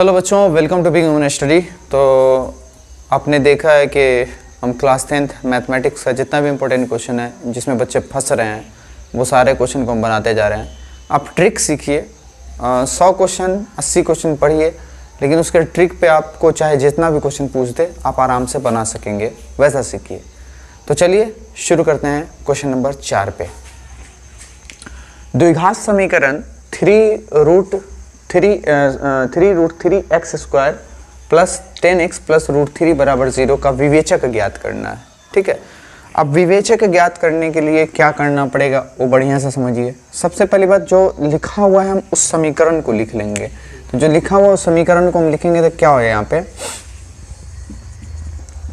Hello बच्चों, welcome to Big Human Study. तो आपने देखा है कि हम क्लास 10th मैथमेटिक्स का जितना भी इम्पोर्टेंट क्वेश्चन है जिसमें बच्चे फंस रहे हैं वो सारे क्वेश्चन को हम बनाते जा रहे हैं। आप ट्रिक सीखिए, 100 क्वेश्चन 80 क्वेश्चन पढ़िए, लेकिन उसके ट्रिक पे आपको चाहे जितना भी क्वेश्चन पूछ दे आप आराम से बना सकेंगे, वैसा सीखिए। तो चलिए शुरू करते हैं क्वेश्चन नंबर 4 पे। द्विघात समीकरण 3√3x² प्लस 10x प्लस √3 बराबर 0 का विवेचक ज्ञात करना है। ठीक है, अब विवेचक ज्ञात करने के लिए क्या करना पड़ेगा वो बढ़िया से समझिए। सबसे पहली बात, जो लिखा हुआ है हम उस समीकरण को लिख लेंगे। तो जो लिखा हुआ उस समीकरण को हम लिखेंगे तो क्या होगा, यहाँ पे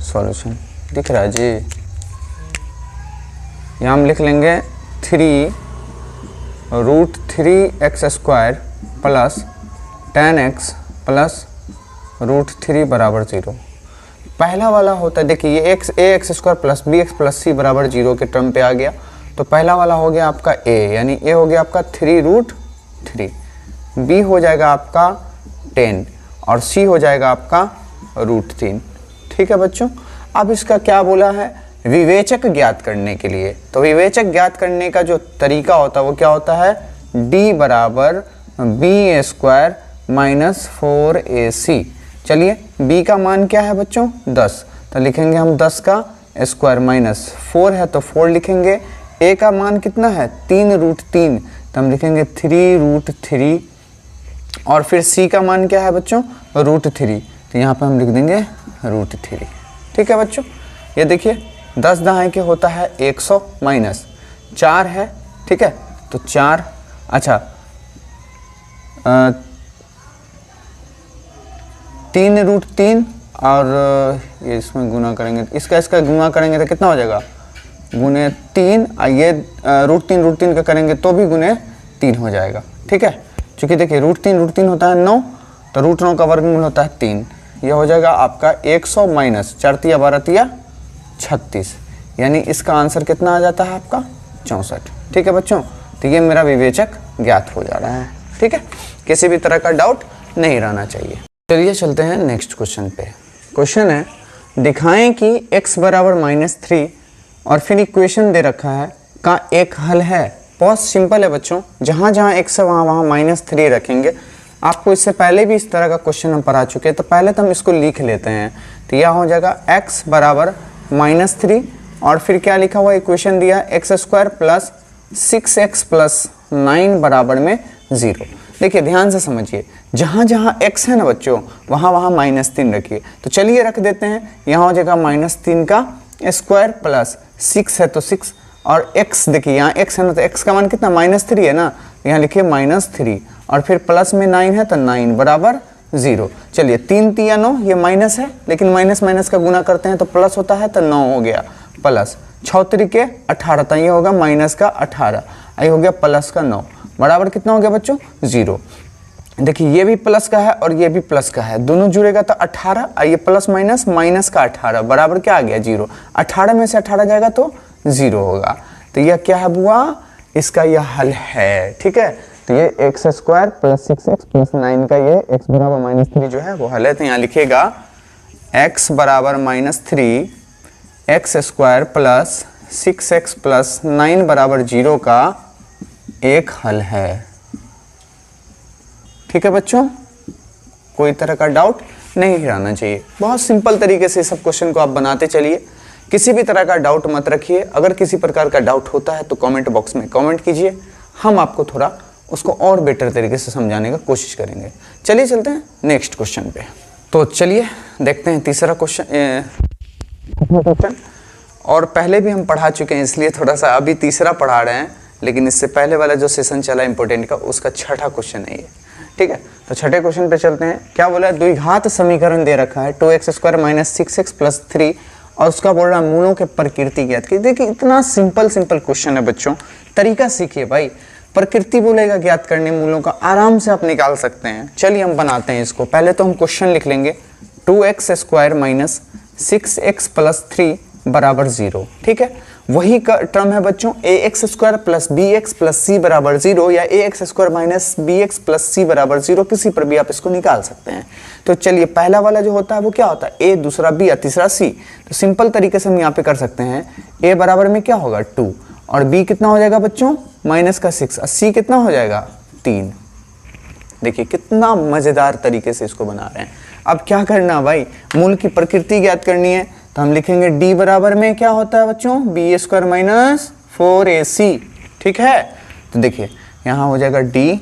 सॉल्यूशन दिख रहा है जी। यहाँ हम लिख लेंगे 3√3x² प्लस 10x प्लस √3 बराबर 0। पहला वाला होता है, देखिए ये ax² plus bx plus c बराबर 0 के टर्म पे आ गया। तो पहला वाला हो गया आपका a, यानी a हो गया आपका 3√3, b हो जाएगा आपका 10 और c हो जाएगा आपका √3। ठीक है बच्चों, अब इसका क्या बोला है, विवेचक ज्ञात करने के लिए। तो विवेचक ज्ञात करने का जो तरीका होता है वो क्या होता है, d बराबर b² माइनस 4ac। चलिए b का मान क्या है बच्चों, 10, तो लिखेंगे हम 10 का स्क्वायर माइनस 4 है तो 4 लिखेंगे। a का मान कितना है, 3√3, तो हम लिखेंगे 3√3 और फिर c का मान क्या है बच्चों, √3, तो यहाँ पे हम लिख देंगे √3। ठीक है बच्चों, ये देखिए 10 दहाई के होता है 100 माइनस 4 है। ठीक है, तो 4, अच्छा 3√3 और ये इसमें गुना करेंगे, इसका गुना करेंगे तो कितना हो जाएगा, गुने 3, ये √3 का करेंगे तो भी गुने 3 हो जाएगा। ठीक है, क्योंकि देखिए √3 होता है 9, तो √9 का वर्गमूल होता है 3। यह हो जाएगा आपका 100 माइनस 4 तिया 12 तिया 36, यानी इसका आंसर कितना आ जाता है आपका 64। ठीक है बच्चों, तो ये मेरा विवेचक ज्ञात हो जा रहा है। ठीक है, किसी भी तरह का डाउट नहीं रहना चाहिए। चलिए चलते हैं नेक्स्ट क्वेश्चन पे। क्वेश्चन है, दिखाएं कि x बराबर -3 और फिर इक्वेशन दे रखा है का एक हल है। बहुत सिंपल है बच्चों, जहाँ जहाँ x है वहाँ -3 रखेंगे। आपको इससे पहले भी इस तरह का क्वेश्चन हम पढ़ा चुके हैं, तो पहले तो हम इसको लिख लेते हैं। तो यह हो जाएगा x बराबर -3 और फिर क्या लिखा हुआ, इक्वेशन दिया x² प्लस 6x प्लस 9 बराबर में 0। देखिए ध्यान से समझिए, जहाँ जहाँ x है ना बच्चों वहाँ -3 रखिए। तो चलिए रख देते हैं, यहाँ हो जाएगा -3 का स्क्वायर प्लस 6 है तो 6 और x, देखिए यहाँ x है ना तो x का मान कितना, -3 है ना, यहाँ लिखिए -3 और फिर प्लस में 9 है तो 9 बराबर 0। चलिए 3 तिया 9, ये माइनस है लेकिन माइनस माइनस का गुना करते हैं तो प्लस होता है, तो 9 हो गया प्लस 6 तिरिके 18, तो ये होगा माइनस का 18, ये हो गया प्लस का 9 बराबर कितना हो गया बच्चों, 0। देखिए ये भी प्लस का है और ये भी प्लस का है, दोनों जुड़ेगा तो 18, ये प्लस माइनस माइनस का 18 बराबर क्या आ गया, 0। 18 में से 18 जाएगा तो 0 होगा। तो यह क्या है बुआ, इसका यह हल है। ठीक है, तो ये x² प्लस 6x प्लस 9 का ये x बराबर -3 जो है वो हल है। तो यहाँ लिखिएगा x बराबर -3 x² प्लस 6x प्लस 9 बराबर 0 का एक हल है। ठीक है बच्चों, कोई तरह का डाउट नहीं रहना चाहिए। बहुत सिंपल तरीके से सब क्वेश्चन को आप बनाते चलिए, किसी भी तरह का डाउट मत रखिए। अगर किसी प्रकार का डाउट होता है तो कमेंट बॉक्स में कमेंट कीजिए, हम आपको थोड़ा उसको और बेटर तरीके से समझाने का कोशिश करेंगे। चलिए चलते हैं नेक्स्ट क्वेश्चन पे। तो चलिए देखते हैं तीसरा क्वेश्चन। और पहले भी हम पढ़ा चुके हैं इसलिए थोड़ा सा अभी तीसरा पढ़ा रहे हैं, लेकिन इससे पहले वाला जो सेशन चला इंपॉर्टेंट का उसका छठा क्वेश्चन है ये। ठीक है, तो छठे क्वेश्चन पे चलते हैं। क्या बोला है, द्विघात समीकरण दे रखा है 2x² माइनस 6x प्लस 3 और उसका बोल रहा है मूलों के प्रकृति ज्ञात की। देखिए इतना सिंपल सिंपल क्वेश्चन है बच्चों, तरीका सीखिए भाई। प्रकृति बोलेगा ज्ञात करने मूलों का, आराम से आप निकाल सकते हैं। चलिए हम बनाते हैं इसको। पहले तो हम क्वेश्चन लिख लेंगे 2x² माइनस 6x प्लस 3 बराबर 0। ठीक है, वही टर्म है बच्चों a x square plus b x plus c बराबर 0 या a x square minus b x plus c बराबर 0, किसी पर भी आप इसको निकाल सकते हैं। तो चलिए पहला वाला जो होता है वो क्या होता है, ए, दूसरा बी और तीसरा सी। तो सिंपल तरीके से हम यहाँ पे कर सकते हैं, ए बराबर में क्या होगा 2 और बी कितना हो जाएगा बच्चों माइनस का 6 और सी कितना हो जाएगा 3। देखिए कितना मजेदार तरीके से इसको बना रहे हैं। अब क्या करना भाई, मूल की प्रकृति ज्ञात करनी है, तो हम लिखेंगे d बराबर में क्या होता है बच्चों बी स्क्वायर माइनस 4ac। ठीक है, तो देखिए यहाँ हो जाएगा d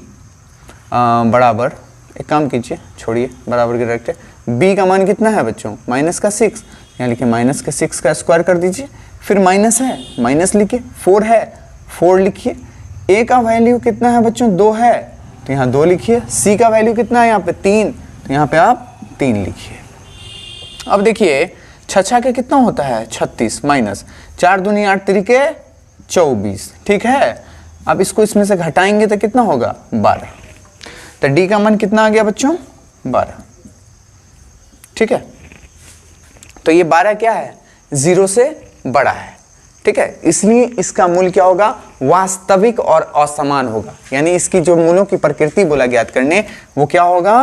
बराबर, एक काम कीजिए छोड़िए बराबर के रखते, b का मान कितना है बच्चों माइनस का 6, यहाँ लिखिए माइनस का 6 का स्क्वायर कर दीजिए, फिर माइनस है माइनस लिखिए, 4 है 4 लिखिए, a का वैल्यू कितना है बच्चों 2 है तो यहाँ 2 लिखिए, c का वैल्यू कितना है यहाँ पे 3 तो यहाँ पे आप 3 लिखिए। अब देखिए छछा के कितना होता है 36 माइनस 4 दूनी 8 तरीके 24। ठीक है, अब इसको इसमें से घटाएंगे तो कितना होगा 12। तो डी का मान कितना आ गया बच्चों 12। ठीक है, तो ये 12 क्या है 0 से बड़ा है। ठीक है, इसलिए इसका मूल क्या होगा वास्तविक और असमान होगा, यानी इसकी जो मूलों की प्रकृति बोला ज्ञात करने वो क्या होगा,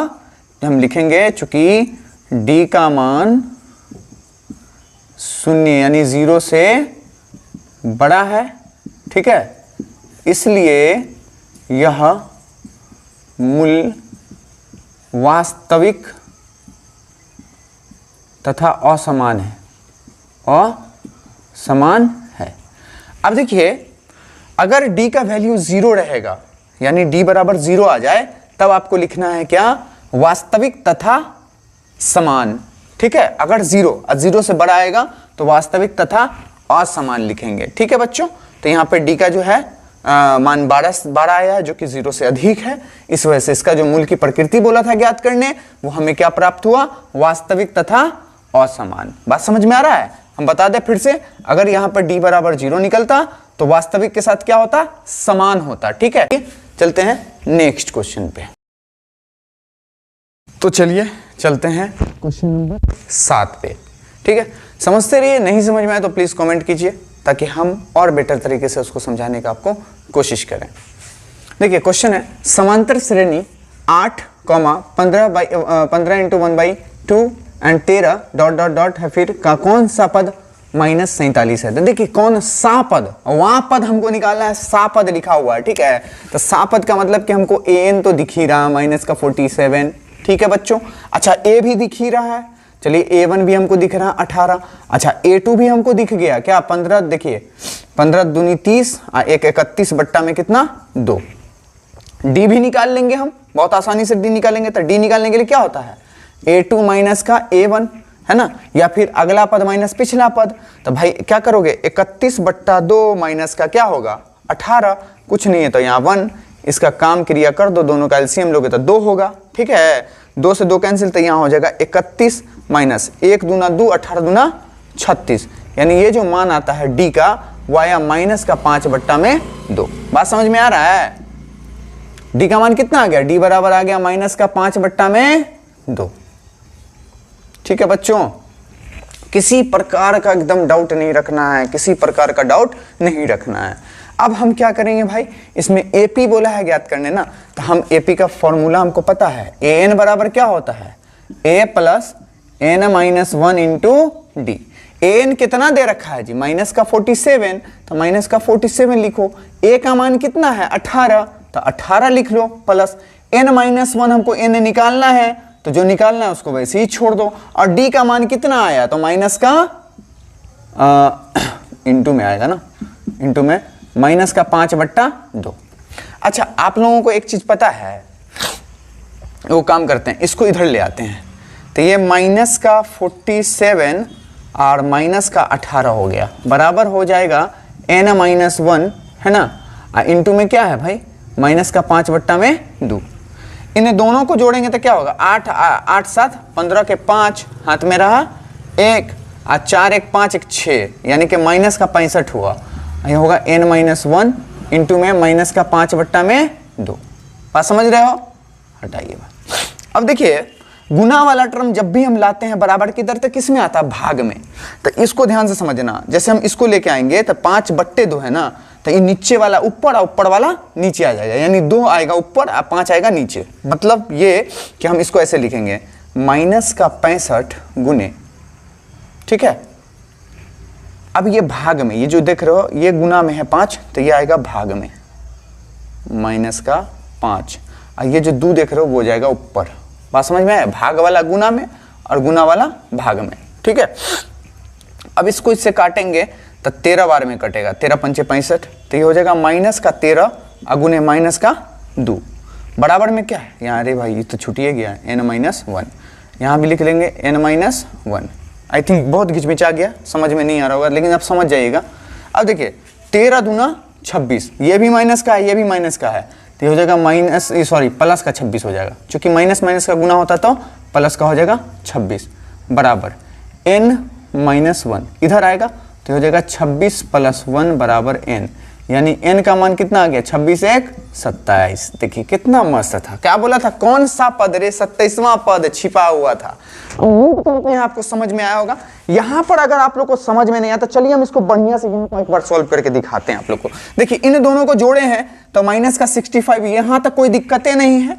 हम लिखेंगे चूंकि डी का मान 0 यानी 0 से बड़ा है। ठीक है, इसलिए यह मूल वास्तविक तथा असमान है, असमान है। अब देखिए अगर d का वैल्यू 0 रहेगा यानी d बराबर 0 आ जाए तब आपको लिखना है क्या वास्तविक तथा समान। ठीक है, अगर 0 से बड़ा आएगा तो वास्तविक तथा असमान लिखेंगे। ठीक है बच्चों, तो यहाँ पे d का जो है मान 12 आया है जो कि 0 से अधिक है, इस वजह से इसका जो मूल की प्रकृति बोला था ज्ञात करने वो हमें क्या प्राप्त हुआ वास्तविक तथा असमान। बात समझ में आ रहा है, हम बता दें फिर से, अगर यहाँ पर d बराबर 0 निकलता तो वास्तविक के साथ क्या होता समान होता। ठीक है, चलते हैं नेक्स्ट क्वेश्चन पे। तो चलिए चलते हैं क्वेश्चन नंबर 7 पे। ठीक है, समझते रहिए, नहीं समझ में आए तो प्लीज कमेंट कीजिए ताकि हम और बेटर तरीके से उसको समझाने का आपको कोशिश करें। देखिए क्वेश्चन है समांतर श्रेणी 8, 15 into 1/2 and 13 dot dot dot है, फिर का कौन सा पद -47 है। तो देखिए कौन सा पद, वहां पद हमको निकालना है, सा पद लिखा हुआ है। ठीक है, तो सा पद का मतलब कि हमको an तो दिख ही रहा माइनस का 47। ठीक है बच्चों, अच्छा a भी दिख ही रहा है, चलिए a1 भी हमको दिख रहा है 18। अच्छा a2 भी हमको दिख गया क्या 15, देखिए 15 दूनी 30 एक 31 बट्टा में कितना 2। d भी निकाल लेंगे हम, बहुत आसानी से d निकालेंगे। तो d निकालने के लिए क्या होता है a2 माइनस का a1 है ना, या फिर अगला पद माइनस पिछला पद। तो भाई क्या करोगे 31 बट्टा 2 माइनस का क्या होगा 18, कुछ नहीं है तो यहाँ 1, इसका काम क्रिया कर दो, दोनों का एलसीएम लोगे तो 2 होगा। ठीक है, 2 से 2 कैंसिल, तो यहाँ हो जाएगा 31 माइनस 1 दूना 2 18 दूना 36, यानी ये जो मान आता है डी का वो आया माइनस का 5 बट्टा में 2। बात समझ में आ रहा है, डी का मान कितना आ गया, डी बराबर आ गया माइनस का 5 बट्टा में 2। ठीक है बच्चों, किसी प्रकार का एकदम डाउट नहीं रखना है, किसी प्रकार का डाउट नहीं रखना है। अब हम क्या करेंगे भाई, इसमें एपी बोला है ज्ञात करने ना, तो हम एपी का फॉर्मूला हमको पता है, एन बराबर क्या होता है a plus n minus 1 into d. N कितना दे रखा है जी माइनस का 47, तो माइनस का 47 लिखो, ए का मान कितना है 18 तो 18 लिख लो, प्लस एन माइनस 1 हमको एन निकालना है, तो जो निकालना है उसको वैसे ही छोड़ दो, और डी का मान कितना आया तो माइनस का इंटू में आएगा ना, इंटू में माइनस का 5 बट्टा 2। अच्छा आप लोगों को एक चीज पता है, वो काम करते हैं, इसको इधर ले आते हैं, तो ये माइनस का 47 और माइनस का 18 हो गया, बराबर हो जाएगा n माइनस 1 है ना, इंटू में क्या है भाई माइनस का 5 बट्टा में 2। इन दोनों को जोड़ेंगे तो क्या होगा 8 7 15 के 5 हाथ में रहा 1 और 4 1 5 1 6, यानी कि माइनस का 65 हुआ। ये होगा n माइनस 1 इंटू में माइनस का 5 बट्टा में 2। बात समझ रहे हो, हटाइए। अब देखिए गुना वाला टर्म जब भी हम लाते हैं बराबर की दर तो किस में आता है, भाग में। तो इसको ध्यान से समझना, जैसे हम इसको लेके आएंगे तो 5/2 है ना, तो ये नीचे वाला ऊपर और ऊपर वाला नीचे आ जाएगा, यानी 2 आएगा ऊपर और 5 आएगा नीचे। मतलब ये कि हम इसको ऐसे लिखेंगे -65 गुने, ठीक है। अब ये भाग में, ये जो देख रहे हो ये गुना में है 5, तो ये आएगा भाग में -5, और ये जो 2 देख रहे हो वो जाएगा ऊपर। बात समझ में आया, भाग वाला गुना में और गुना वाला भाग में, ठीक है। अब इसको इससे काटेंगे तो 13 बार में कटेगा, 13 पंचे 65, तो ये हो जाएगा -13 अगुने -2 बराबर में क्या है यहाँ, अरे भाई ये तो छुटिए गया, n-1, यहाँ भी लिख लेंगे n-1। आई थिंक बहुत घिचमिचा गया, समझ में नहीं आ रहा होगा, लेकिन अब समझ जाइएगा। अब देखिए 13 दूना 26, ये भी माइनस का है, ये भी माइनस का है, तो हो जाएगा प्लस का 26 हो जाएगा, क्योंकि माइनस का गुना होता तो प्लस का हो जाएगा 26 बराबर n-1 इधर आएगा, तो हो जाएगा 26 + 1 बराबर n, यानी n का मान कितना आ गया, 26 × 1 = 27। देखिए कितना मस्त था, क्या बोला था, कौन सा पद रे, 27वां पद छिपा हुआ था। उम्मीद करते हैं आपको समझ में आया होगा। यहाँ पर अगर आप लोग को समझ में नहीं आया तो चलिए हम इसको बढ़िया से यहाँ पर एक बार सॉल्व करके दिखाते हैं आप लोग को। देखिए इन दोनों को जोड़े हैं तो -65, यहाँ तक कोई दिक्कतें नहीं है,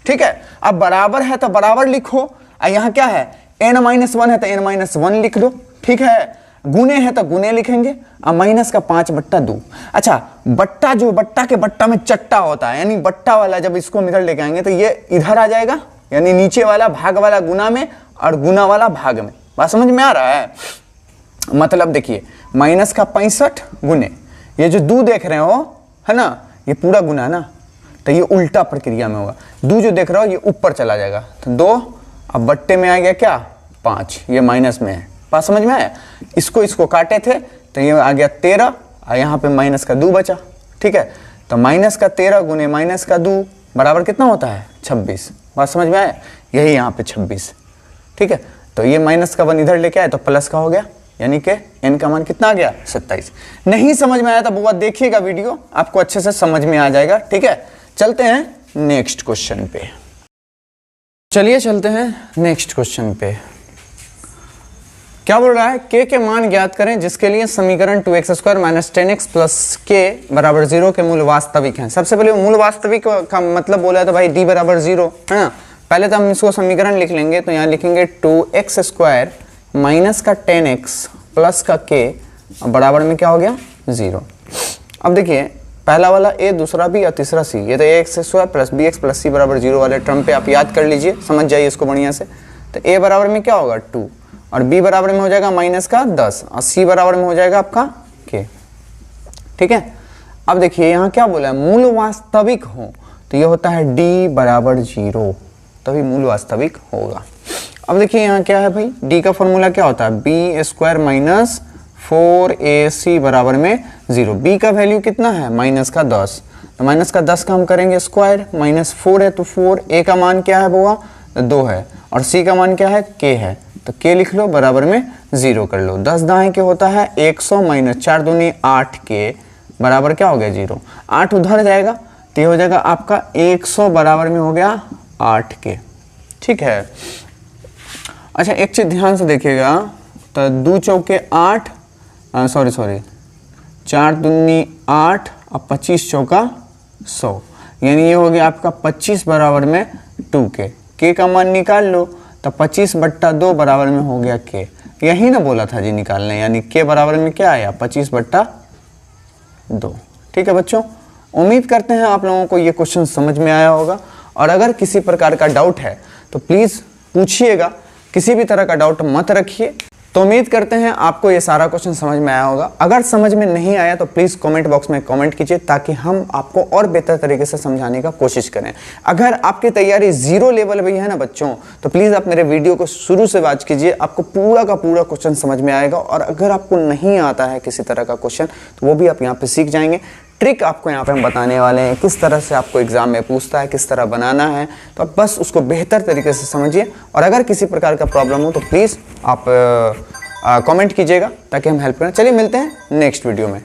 ठीक है। अब बराबर है तो बराबर लिखो, और यहाँ क्या है n-1 है तो n-1 लिख दो, ठीक है। गुने है तो गुने लिखेंगे, और -5/2। अच्छा बट्टा, जो बट्टा के बट्टा में चट्टा होता है, यानी बट्टा वाला जब इसको हम इधर लेके आएंगे तो ये इधर आ जाएगा, यानी नीचे वाला भाग वाला गुना में और गुना वाला भाग में। बात समझ में आ रहा है, मतलब देखिए -65 गुने, ये जो 2 देख रहे हो है ना, ये पूरा गुना है ना, तो ये उल्टा प्रक्रिया में होगा। 2 जो देख रहे हो ये ऊपर चला जाएगा, तो 2, अब बट्टे में आ गया क्या 5, ये माइनस में है। बात समझ में आया, इसको काटे थे तो ये आ गया 13, और यहाँ पे -2 बचा, ठीक है। तो -13 गुने -2 बराबर कितना होता है 26। बात समझ में आया, यही यहाँ पे 26, ठीक है। तो ये -1 इधर लेके आए तो प्लस का हो गया, यानी कि n का मान कितना आ गया 27। नहीं समझ में आया तो बुआ देखिएगा वीडियो, आपको अच्छे से समझ में आ जाएगा, ठीक है। चलते हैं नेक्स्ट क्वेश्चन पे, चलिए चलते हैं नेक्स्ट क्वेश्चन पे। क्या बोल रहा है, k के मान ज्ञात करें जिसके लिए समीकरण 2x² - 10x + k = 0 के मूल वास्तविक हैं। सबसे पहले मूल वास्तविक का मतलब बोला तो भाई d = 0 है ना। पहले तो हम इसको समीकरण लिख लेंगे, तो यहाँ लिखेंगे 2x² - का 10x + का k बराबर में क्या हो गया 0। अब देखिए पहला वाला a, दूसरा b और तीसरा c, ये तो ax² + bx + c = 0 वाले टर्म पे आप याद कर लीजिए, समझ जाइए इसको बढ़िया से। तो a बराबर में क्या होगा 2, और b बराबर में हो जाएगा -10, और c बराबर में हो जाएगा आपका k, ठीक है। अब देखिए यहाँ क्या बोला है, मूल वास्तविक हो तो ये होता है d = 0, तभी मूल वास्तविक होगा। अब देखिए यहाँ क्या है भाई, d का फॉर्मूला क्या होता है, b² - 4ac बराबर में 0। b का वैल्यू कितना है -10, तो -10 का हम करेंगे स्क्वायर, -4 है तो 4, a का मान क्या है बुआ 2 है, और c का मान क्या है k है, तो k लिख लो बराबर में 0 कर लो। 10 दाएं के होता है 100 - 4 दूनी 8k बराबर क्या हो गया 0। 8 उधर जाएगा तो ये हो जाएगा आपका 100 बराबर में हो गया 8k, ठीक है। अच्छा एक चीज ध्यान से देखिएगा, तो 2 चौके 8, 4 दूनी 8 और 25 चौका 100, यानी ये हो गया आपका 25 बराबर में 2k। k का मान निकाल लो, तो 25/2 बराबर में हो गया k, यही ना बोला था जी निकालने, यानी k बराबर में क्या आया 25/2, ठीक है बच्चों। उम्मीद करते हैं आप लोगों को ये क्वेश्चन समझ में आया होगा, और अगर किसी प्रकार का डाउट है तो प्लीज़ पूछिएगा, किसी भी तरह का डाउट मत रखिए। तो उम्मीद करते हैं आपको ये सारा क्वेश्चन समझ में आया होगा। अगर समझ में नहीं आया तो प्लीज़ कमेंट बॉक्स में कमेंट कीजिए, ताकि हम आपको और बेहतर तरीके से समझाने का कोशिश करें। अगर आपकी तैयारी 0 लेवल भी है ना बच्चों, तो प्लीज़ आप मेरे वीडियो को शुरू से वॉच कीजिए, आपको पूरा का पूरा क्वेश्चन समझ में आएगा। और अगर आपको नहीं आता है किसी तरह का क्वेश्चन, तो वो भी आप यहाँ पर सीख जाएंगे। ट्रिक आपको यहाँ पे हम बताने वाले हैं, किस तरह से आपको एग्जाम में पूछता है, किस तरह बनाना है, तो आप बस उसको बेहतर तरीके से समझिए। और अगर किसी प्रकार का प्रॉब्लम हो तो प्लीज़ आप कमेंट कीजिएगा, ताकि हम हेल्प करें। चलिए मिलते हैं नेक्स्ट वीडियो में।